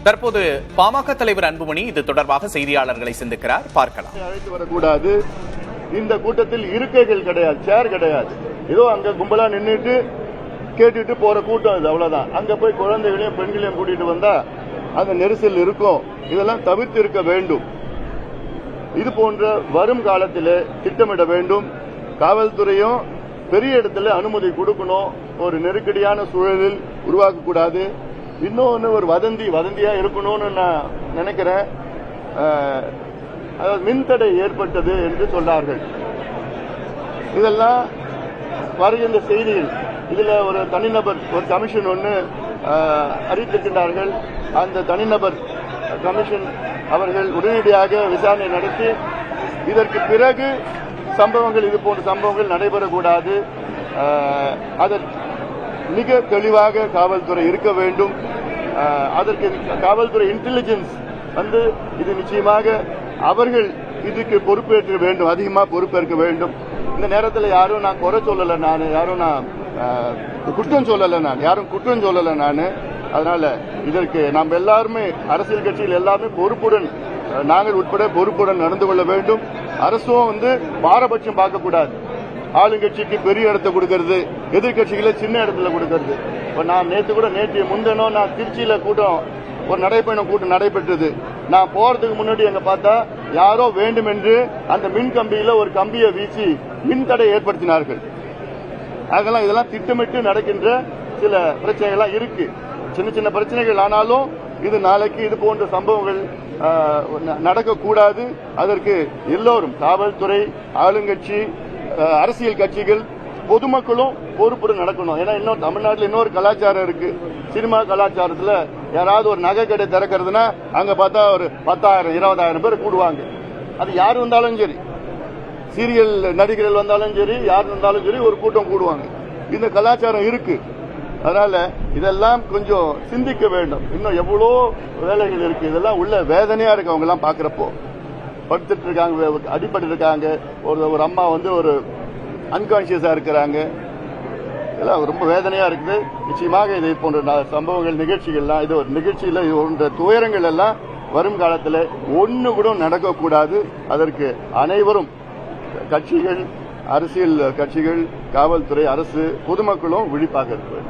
தற்போது பாமக தலைவர் அன்புமணி இது தொடர்பாக செய்தியாளர்களை சந்திக்கிறார். பார்க்கலாம். அழைத்து வரக்கூடாது. இந்த கூட்டத்தில் இருக்கைகள் கிடையாது, சேர் கிடையாது. ஏதோ அங்க கும்பலா நின்றுட்டு கேட்டுட்டு போற கூட்டம் இது, அவ்வளவுதான். அங்க போய் குழந்தைகளையும் பெண்களையும் கூட்டிட்டு வந்தா அந்த நெரிசல் இருக்கும். இதெல்லாம் தவிர்த்து இருக்க வேண்டும். இது போன்ற வரும் காலத்திலே திட்டமிட வேண்டும். காவல்துறையும் பெரிய இடத்துல அனுமதி கொடுக்கணும். ஒரு நெருக்கடியான சூழலில் உருவாக்கக்கூடாது. இன்னொன்னு ஒரு வதந்தியா இருக்கணும்னு நான் நினைக்கிறேன். அதாவது மின்தடை ஏற்பட்டது என்று சொன்னார்கள். இதெல்லாம் வருகின்ற செய்தியில் இதுல ஒரு தனிநபர் ஒரு கமிஷன் ஒன்று அறிவித்திருக்கிறார்கள். அந்த தனிநபர் கமிஷன் அவர்கள் உடனடியாக விசாரணை நடத்தி இதற்கு பிறகு சம்பவங்கள் இது போன்ற சம்பவங்கள் நடைபெறக்கூடாது. அதற்கு மிக தெளிவாக காவல்துறை இருக்க வேண்டும். அதற்கு காவல்துறை இன்டெலிஜென்ஸ் இது நிச்சயமாக அவர்கள் இதுக்கு பொறுப்பேற்க வேண்டும், அதிகமாக பொறுப்பேற்க வேண்டும். இந்த நேரத்தில் யாரும் நான் குறை சொல்லலை, நான் குற்றம் சொல்லலை, யாரும் குற்றம் சொல்லலை நான். அதனால இதற்கு நாம் எல்லாருமே அரசியல் கட்சியில் எல்லாருமே பொறுப்புடன், நாங்கள் உட்பட பொறுப்புடன் நடந்து கொள்ள வேண்டும். அரசும் பாரபட்சம் பார்க்கக்கூடாது. ஆளுங்கட்சிக்கு பெரிய இடத்தை கொடுக்கறது, எதிர்கட்சிகளை சின்ன இடத்துல கொடுக்கறது. இப்ப நான் நேற்று முன்தினம் நான் திருச்சியில ஒரு நடைபயணம் கூட்டம் நடைபெற்றது. நான் போறதுக்கு முன்னாடி அங்க பார்த்தா யாரோ வேண்டும் என்று அந்த மின் கம்பியில ஒரு கம்பியை வீசி மின் தடை ஏற்படுத்தினார்கள். இதெல்லாம் திட்டமிட்டு நடக்கின்ற சில பிரச்சனைகள் இருக்கு. சின்ன சின்ன பிரச்சனைகள். ஆனாலும் இது நாளைக்கு இது போன்ற சம்பவங்கள் நடக்கக்கூடாது. அதற்கு எல்லோரும், காவல்துறை, ஆளுங்கட்சி, அரசியல் கட்சிகள், பொதுமக்களும் பொறுப்புடன் நடக்கணும். ஏன்னா இன்னும் தமிழ்நாட்டில் இன்னொரு கலாச்சாரம் இருக்கு. சினிமா கலாச்சாரத்துல யாராவது ஒரு நகை கடை திறக்கிறதுனா அங்க பார்த்தா ஒரு 10,000 20,000 பேர் கூடுவாங்க. அது யார் வந்தாலும் சரி, சீரியல் நடிகர்கள் வந்தாலும் சரி, யார் வந்தாலும் சரி, ஒரு கூட்டம் கூடுவாங்க. இந்த கலாச்சாரம் இருக்கு. அதனால இதெல்லாம் கொஞ்சம் சிந்திக்க வேண்டும். இன்னும் எவ்வளோ வேலைகள் இருக்கு. இதெல்லாம் உள்ள வேதனையா இருக்கு. அவங்க எல்லாம் பாக்குறப்போ படுத்துட்டு இருக்காங்க, அடிபட்டு இருக்காங்க. ஒரு அம்மா ஒரு அன்கான்சியஸா இருக்கிறாங்க. இதெல்லாம் ரொம்ப வேதனையா இருக்குது. நிச்சயமாக இது போன்ற சம்பவங்கள், நிகழ்ச்சிகள்லாம், இது ஒரு நிகழ்ச்சியில போன்ற துயரங்கள் எல்லாம் வரும் காலத்தில் ஒன்னு கூட நடக்கக்கூடாது. அதற்கு அனைவரும், கட்சிகள், அரசியல் கட்சிகள், காவல்துறை, அரசு, பொதுமக்களும் விழிப்பாக இருக்க வேண்டும்.